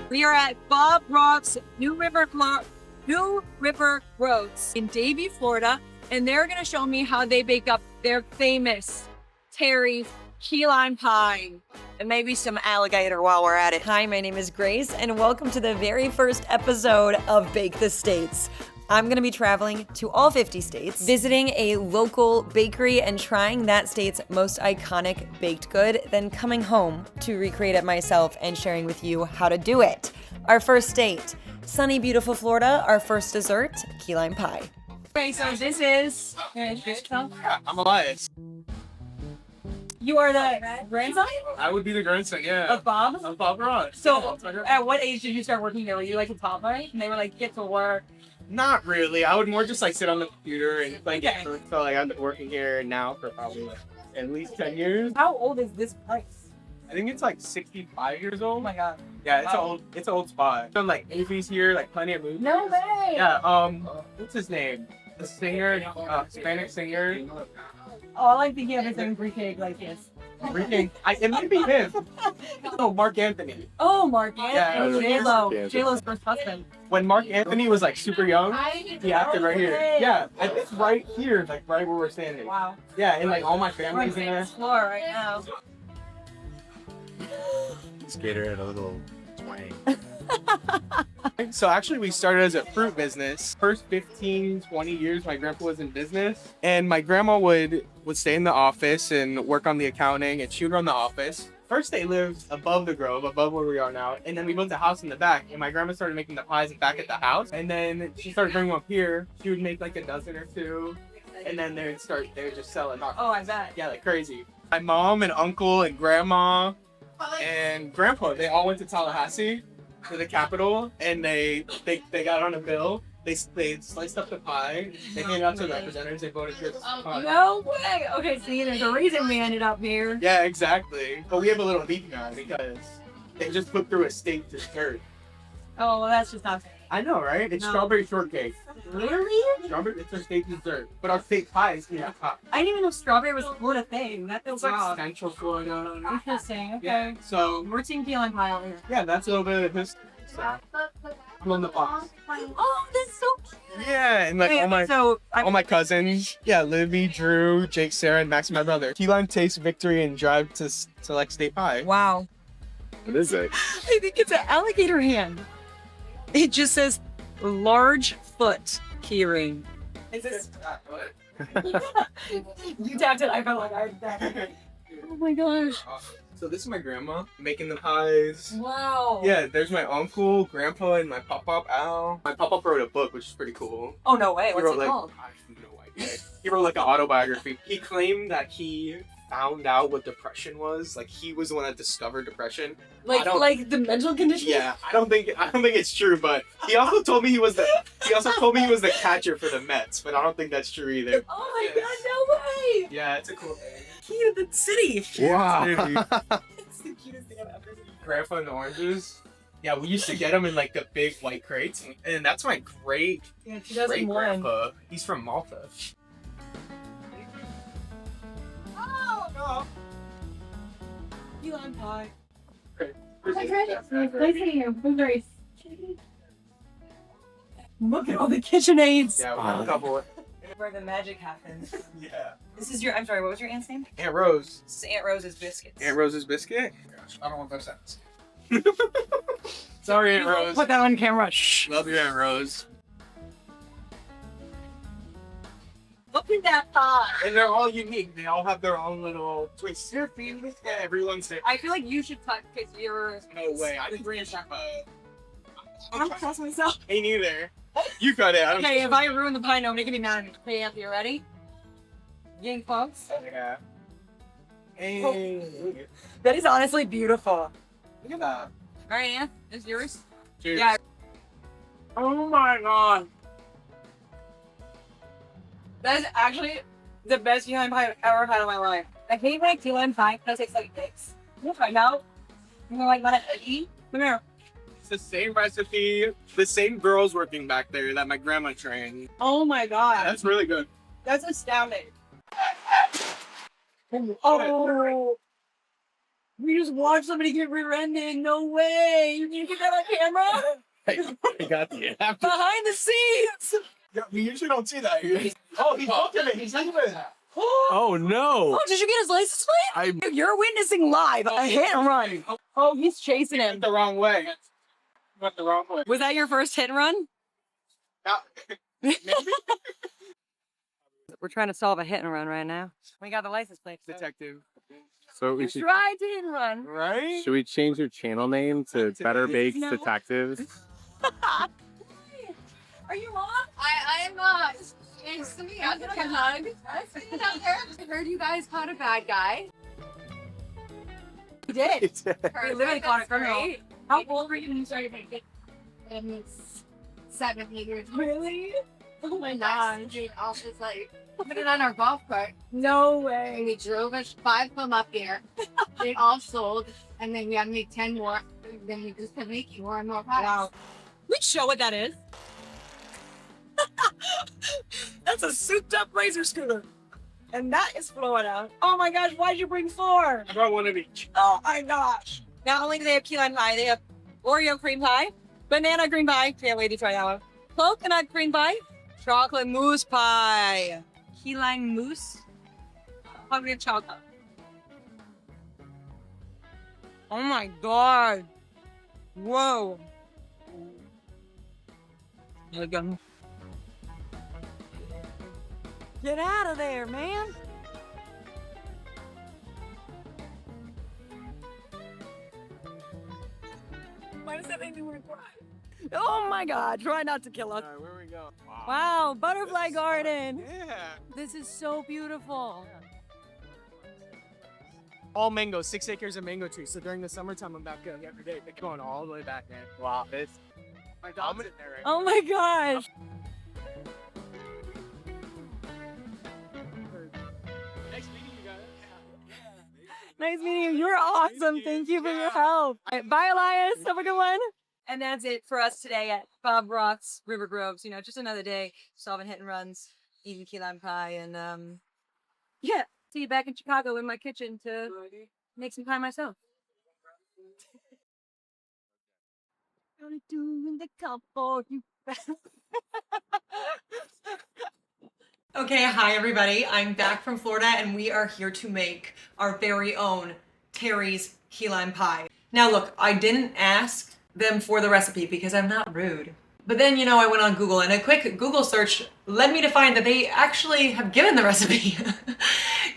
We are at Bob Roth's New River Roads in Davie, Florida, and they're gonna show me how they bake up their famous Terry key lime pie. And maybe some alligator while we're at it. Hi, my name is Grace, and welcome to the very first episode of Bake the States. I'm gonna be traveling to all 50 states, visiting a local bakery and trying that state's most iconic baked good, then coming home to recreate it myself and sharing with you how to do it. Our first state, sunny, beautiful Florida. Our first dessert, key lime pie. Okay, so this is... I'm Elias. You are the grandson I would be the grandson, yeah. of Bob? Of Bob Roth. So, at what age did you start working there? Were you like a toddler? And they were like, get to work? Not really. I would more just like sit on the computer and like Okay. so like I've been working here now for probably like at least 10 years. How old is this place? I think it's like 65 years old. Oh my god. Yeah, it's Wow. an old spot. Done like movies here, like plenty of movies. No way! Yeah, what's his name? The singer, Hispanic singer. All I'm thinking of is Enrique Iglesias. It might be him. No, Mark Anthony. Oh, Mark Yeah, Anthony. J-Lo. J-Lo's first husband. When Mark Anthony was like super young, he acted right here. Okay. Yeah, and it's right here, like right where we're standing. Wow. Yeah, and like all my We're on family's in there. this floor right now. Skater had a little twang. So actually we started as a fruit business. First 15, 20 years my grandpa was in business, and my grandma would stay in the office and work on the accounting, and she would run the office. First they lived above the grove, above where we are now, and then we built a house in the back, and my grandma started making the pies back at the house, and then she started bringing them up here. She would make like a dozen or two, and then they would just sell it. Oh, I bet. Yeah, like crazy. My mom and uncle and grandma and grandpa, they all went to Tallahassee, to the capital, and they got on a bill. They sliced up the pie. They handed it out to the representatives. They voted for this pie. No way! Okay, see, there's a reason we ended up here. Yeah, exactly. But we have a little beef now because they just put through a state dessert. Oh, well, that's just not fair. I know, right? It's No. strawberry shortcake. Really? Strawberry, it's our state dessert. But our state pie is here. I didn't even know strawberry was Florida thing. That feels It's like wrong. Central Florida. Interesting, okay. Yeah. So We're team key lime pie out here. yeah, that's a little bit of history. So, I'm on the box. Oh, that's so cute. Yeah, and like all my cousins, yeah, Livy, Drew, Jake, Sarah, and Max, my brother. Key lime taste victory and drive to select state pie. Wow. What is it? I think it's an alligator hand. It just says large foot keyring. Is this? You tapped it. I felt like I tapped it. Oh my gosh. So this is my grandma making the pies. Wow. Yeah, there's my uncle, grandpa, and my pop-up Al. My pop-up wrote a book, which is pretty cool. Oh no way. What's it like, called? I have no idea. He wrote like an autobiography. He claimed that he found out what depression was. Like he was the one that discovered depression. Like the mental condition? Yeah, I don't think it's true, but he also told me he was the catcher for the Mets, but I don't think that's true either. Oh my god, no way! Yeah, it's a cool thing. Key to the city. Wow. It's the cutest thing I've ever seen. Grandpa and the oranges. Yeah, we used to get them in like the big white crates, and that's my great Yeah, 2001. grandpa. He's from Malta. Oh no! Key lime pie. Look at all the KitchenAids. Yeah, we have a couple. Where the magic happens. Yeah. This is I'm sorry, what was your aunt's name? Aunt Rose. This is Aunt Rose's biscuits. Aunt Rose's biscuit? Gosh, I don't want those sounds. Sorry, Aunt Rose. Put that on camera. Shh. Love you, Aunt Rose. Look at that pie. And they're all unique. They all have their own little twists. Yeah, everyone's there. I feel like you should cut because you're. No way. I didn't bring a chef. I'm cross myself. Me neither. You cut it. I don't Okay, if I ruin the pie, nobody can be mad at me. Okay, Anthony, you ready? Getting close? Yeah. Hey. That is honestly beautiful. Look at that. Alright, Anth, this is yours? Cheers. Yeah. Oh my god. That is actually the best key lime pie I've ever had in my life. I hate when key lime pie because it tastes like dicks. You find out? You're like, not eat? Come here. It's the same recipe, the same girls working back there that my grandma trained. Oh my god. That's really good. That's astounding. Oh. We just watched somebody get rear-ended. No way. You get that on camera? I got the app. Behind the scenes. Yeah, we usually don't see that. Oh, he's looking at it. He's looking at that. Oh no! Oh, did you get his license plate? I You're witnessing live a hit and run. Oh, he's chasing him. went the wrong way. Went the wrong way. Was that your first hit and run? Yeah. We're trying to solve a hit and run right now. We got the license plate. Detective. So we You should tried to hit and run. Right? should we change your channel name to Better Baked No. Detectives? Are you on? I'm nice to meet you. I'll give you a hug. Nice to meet you out there. I heard you guys caught a bad guy. We did. We literally caught a criminal. How old were you when you started making? And it's 7 years. Really? Oh my Nice. gosh. And I was just like, put it on our golf cart. No And way. we drove us 5 of them up here. They all sold. And then we had to make 10 more. And then we just kept making more and more pies. Wow. We show what that is. That's a souped up razor scooter. And that is Florida. Oh my gosh, why'd you bring 4? I brought one of each. Oh my gosh. Not only do they have key lime pie, they have Oreo cream pie, banana cream pie, can't wait to try that one, coconut cream pie, chocolate mousse pie, key lime mousse, chocolate chocolate. Oh my god. Whoa. There we go. Get out of there, man. Why does that make me want to cry? Oh my god, try not to kill us. All right, where we go? Wow, butterfly garden. Yeah. This is so beautiful. All mango, 6 acres of mango trees. So during the summertime, I'm back going every day. They're going all the way back, man. Wow, this My dog's in there right Oh my gosh. Nice meeting you guys. Nice meeting you. You're awesome. Thank you for your help. All right, bye, Elias. Have a good one. And that's it for us today at Bob Roth's River Groves. You know, just another day solving hit and runs, eating key lime pie, and yeah. See you back in Chicago in my kitchen to make some pie myself. Gonna do in the cup for you. Okay, hi everybody. I'm back from Florida and we are here to make our very own Terry's key lime pie. Now look, I didn't ask them for the recipe because I'm not rude. But then, you know, I went on Google and a quick Google search led me to find that they actually have given the recipe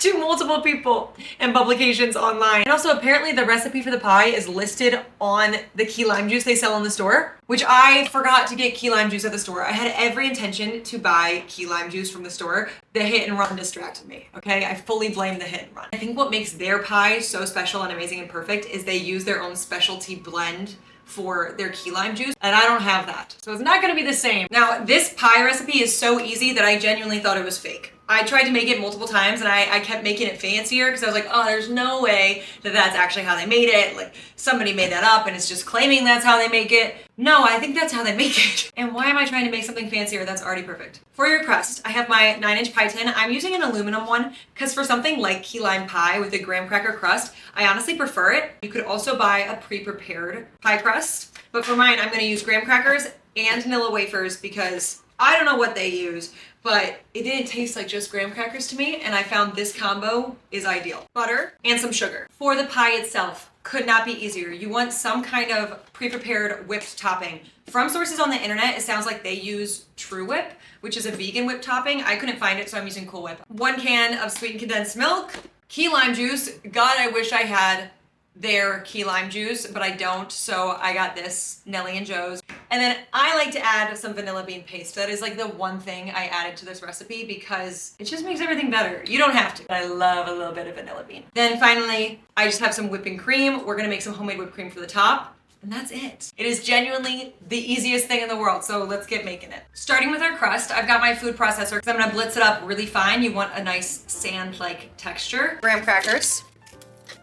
to multiple people and publications online. And also apparently the recipe for the pie is listed on the key lime juice they sell in the store, which I forgot to get key lime juice at the store. I had every intention to buy key lime juice from the store. The hit and run distracted me, okay? I fully blame the hit and run. I think what makes their pie so special and amazing and perfect is they use their own specialty blend for their key lime juice, and I don't have that. So it's not gonna be the same. Now, this pie recipe is so easy that I genuinely thought it was fake. I tried to make it multiple times and I kept making it fancier because I was like, oh, there's no way that that's actually how they made it. Like, somebody made that up and it's just claiming that's how they make it. No, I think that's how they make it. And why am I trying to make something fancier that's already perfect? For your crust, I have my 9-inch pie tin. I'm using an aluminum one because for something like key lime pie with a graham cracker crust, I honestly prefer it. You could also buy a pre-prepared pie crust, but for mine, I'm gonna use graham crackers and Nilla wafers because I don't know what they use, but it didn't taste like just graham crackers to me, and I found this combo is ideal. Butter and some sugar. For the pie itself, could not be easier. You want some kind of pre-prepared whipped topping. From sources on the internet, it sounds like they use True Whip, which is a vegan whipped topping. I couldn't find it, so I'm using Cool Whip. 1 can of sweetened condensed milk, key lime juice. God, I wish I had their key lime juice, but I don't, so I got this, Nelly and Joe's. And then I like to add some vanilla bean paste. That is like the one thing I added to this recipe because it just makes everything better. You don't have to, but I love a little bit of vanilla bean. Then finally, I just have some whipping cream. We're gonna make some homemade whipped cream for the top. And that's it. It is genuinely the easiest thing in the world, so let's get making it. Starting with our crust, I've got my food processor because I'm gonna blitz it up really fine. You want a nice sand-like texture. Graham crackers,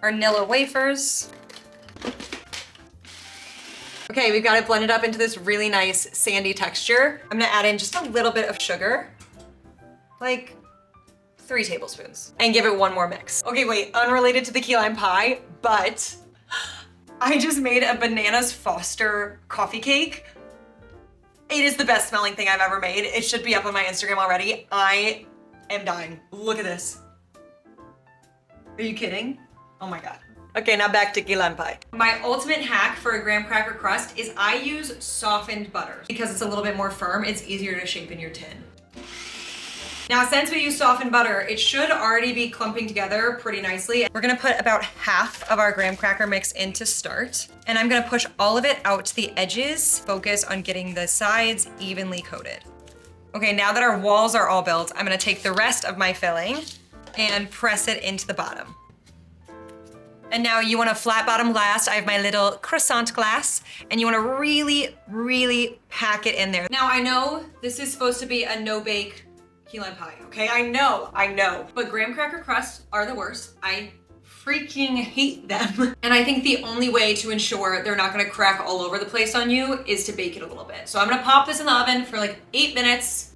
our Nilla wafers. Okay, we've got it blended up into this really nice sandy texture. I'm gonna add in just a little bit of sugar, like 3 tablespoons. And give it one more mix. Okay, wait, unrelated to the key lime pie, but I just made a bananas Foster coffee cake. It is the best smelling thing I've ever made. It should be up on my Instagram already. I am dying. Look at this. Are you kidding? Oh my God. Okay, now back to key lime pie. My ultimate hack for a graham cracker crust is I use softened butter. Because it's a little bit more firm, it's easier to shape in your tin. Now, since we use softened butter, it should already be clumping together pretty nicely. We're gonna put about half of our graham cracker mix in to start. And I'm gonna push all of it out to the edges, focus on getting the sides evenly coated. Okay, now that our walls are all built, I'm gonna take the rest of my filling and press it into the bottom. And now you want a flat bottom glass. I have my little croissant glass, and you wanna really, really pack it in there. Now I know this is supposed to be a no-bake key lime pie, okay? I know. But graham cracker crusts are the worst. I freaking hate them. And I think the only way to ensure they're not gonna crack all over the place on you is to bake it a little bit. So I'm gonna pop this in the oven for like 8 minutes.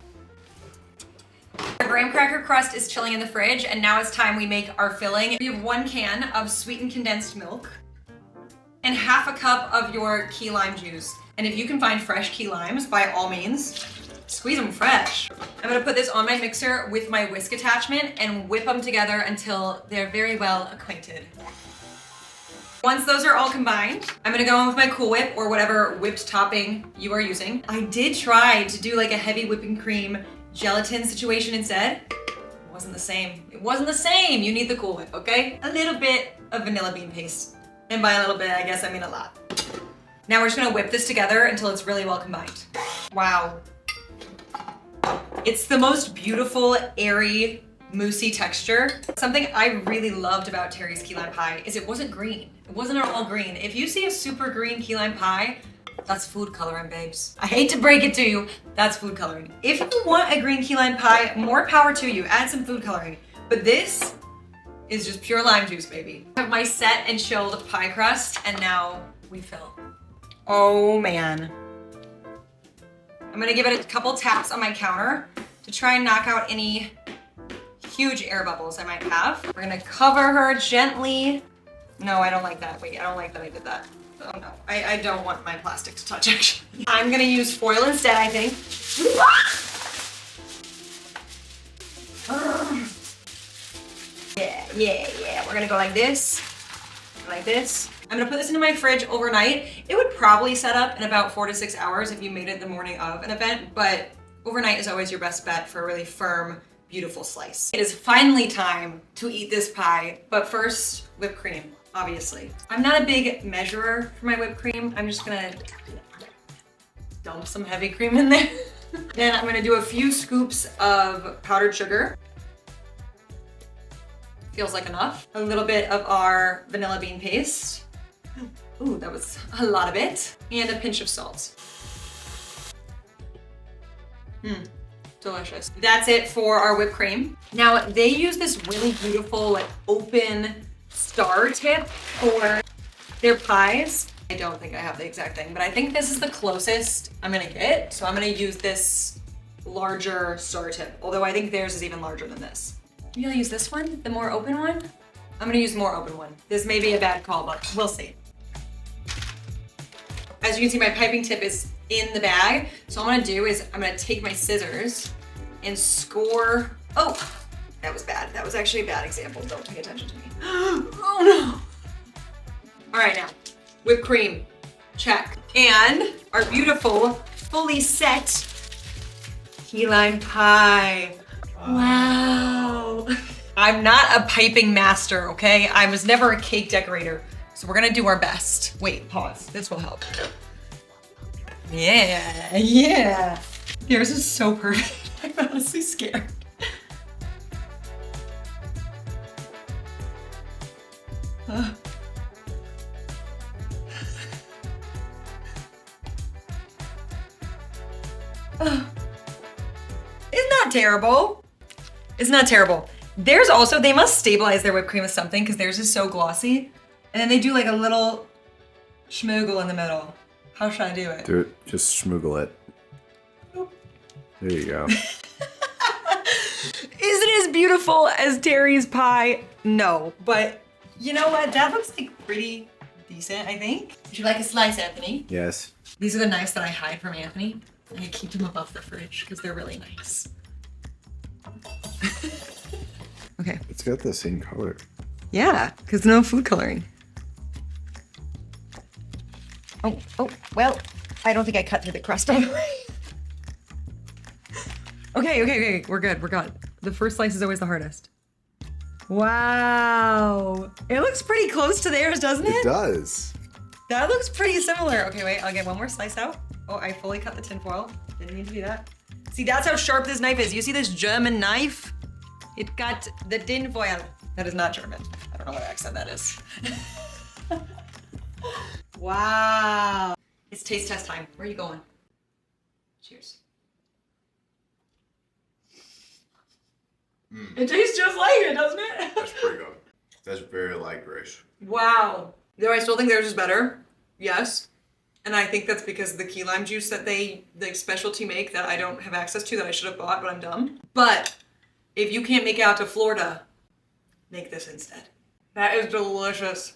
Our graham cracker crust is chilling in the fridge, and now it's time we make our filling. We have 1 can of sweetened condensed milk and half a cup of your key lime juice. And if you can find fresh key limes, by all means, squeeze them fresh. I'm gonna put this on my mixer with my whisk attachment and whip them together until they're very well acquainted. Once those are all combined, I'm gonna go in with my Cool Whip or whatever whipped topping you are using. I did try to do like a heavy whipping cream gelatin situation instead. It wasn't the same. It wasn't the same. You need the Cool Whip, okay? A little bit of vanilla bean paste. And by a little bit, I guess I mean a lot. Now we're just gonna whip this together until it's really well combined. Wow. It's the most beautiful, airy, moussey texture. Something I really loved about Terry's key lime pie is it wasn't green. It wasn't at all green. If you see a super green key lime pie, that's food coloring, babes. I hate to break it to you, that's food coloring. If you want a green key lime pie, more power to you, add some food coloring. But this is just pure lime juice, baby. I have my set and chilled pie crust, and now we fill. Oh man. I'm gonna give it a couple taps on my counter to try and knock out any huge air bubbles I might have. We're gonna cover her gently. No, I don't like that. Wait, I don't like that I did that. Oh no, I don't want my plastic to touch actually. I'm gonna use foil instead, I think. Yeah. We're gonna go like this, like this. I'm gonna put this into my fridge overnight. It would probably set up in about 4 to 6 hours if you made it the morning of an event, but overnight is always your best bet for a really firm, beautiful slice. It is finally time to eat this pie, but first, whipped cream, obviously. I'm not a big measurer for my whipped cream. I'm just gonna dump some heavy cream in there. Then I'm gonna do a few scoops of powdered sugar. Feels like enough. A little bit of our vanilla bean paste. Ooh, that was a lot of it. And a pinch of salt. Delicious. That's it for our whipped cream. Now, they use this really beautiful, like, open star tip for their pies. I don't think I have the exact thing, but I think this is the closest I'm gonna get. So I'm gonna use this larger star tip, although I think theirs is even larger than this. I'm gonna use this one, the more open one. I'm gonna use the more open one. This may be a bad call, but we'll see. As you can see, my piping tip is in the bag. So what I'm gonna do is I'm gonna take my scissors and score. Oh, that was bad. That was actually a bad example. Don't pay attention to me. Oh no. All right, now, whipped cream, check. And our beautiful, fully set key lime pie. Wow. I'm not a piping master, okay? I was never a cake decorator. So we're gonna do our best. Wait, pause. This will help. Yeah. Yours is so perfect. I'm honestly scared. Isn't that terrible? Isn't that terrible? Theirs also, they must stabilize their whipped cream with something because theirs is so glossy. And then they do like a little schmoogle in the middle. How should I do it? Do it. Just schmoogle it. There you go. Is it as beautiful as Terry's pie? No, but you know what? That looks like pretty decent, I think. Would you like a slice, Anthony? Yes. These are the knives that I hide from Anthony. I keep them above the fridge because they're really nice. Okay. It's got the same color. Yeah, because no food coloring. Oh, well, I don't think I cut through the crust all the way. Okay, we're good. The first slice is always the hardest. Wow. It looks pretty close to theirs, doesn't it? It does. That looks pretty similar. Okay, wait, I'll get one more slice out. Oh, I fully cut the tinfoil. Didn't mean to do that. See, that's how sharp this knife is. You see this German knife? It got the tinfoil. That is not German. I don't know what accent that is. Wow. It's taste test time. Where are you going? Cheers. It tastes just like it, doesn't it? That's pretty good. That's very light, Grace. Wow. Though I still think theirs is better. Yes. And I think that's because of the key lime juice that they like specialty make that I don't have access to that I should have bought, but I'm dumb. But if you can't make it out to Florida, make this instead. That is delicious.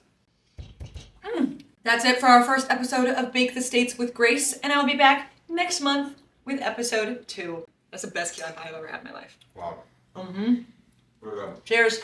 That's it for our first episode of Bake the States with Grace, and I'll be back next month with episode 2. That's the best key lime pie I've ever had in my life. Wow. Mm-hmm. We're done. Cheers.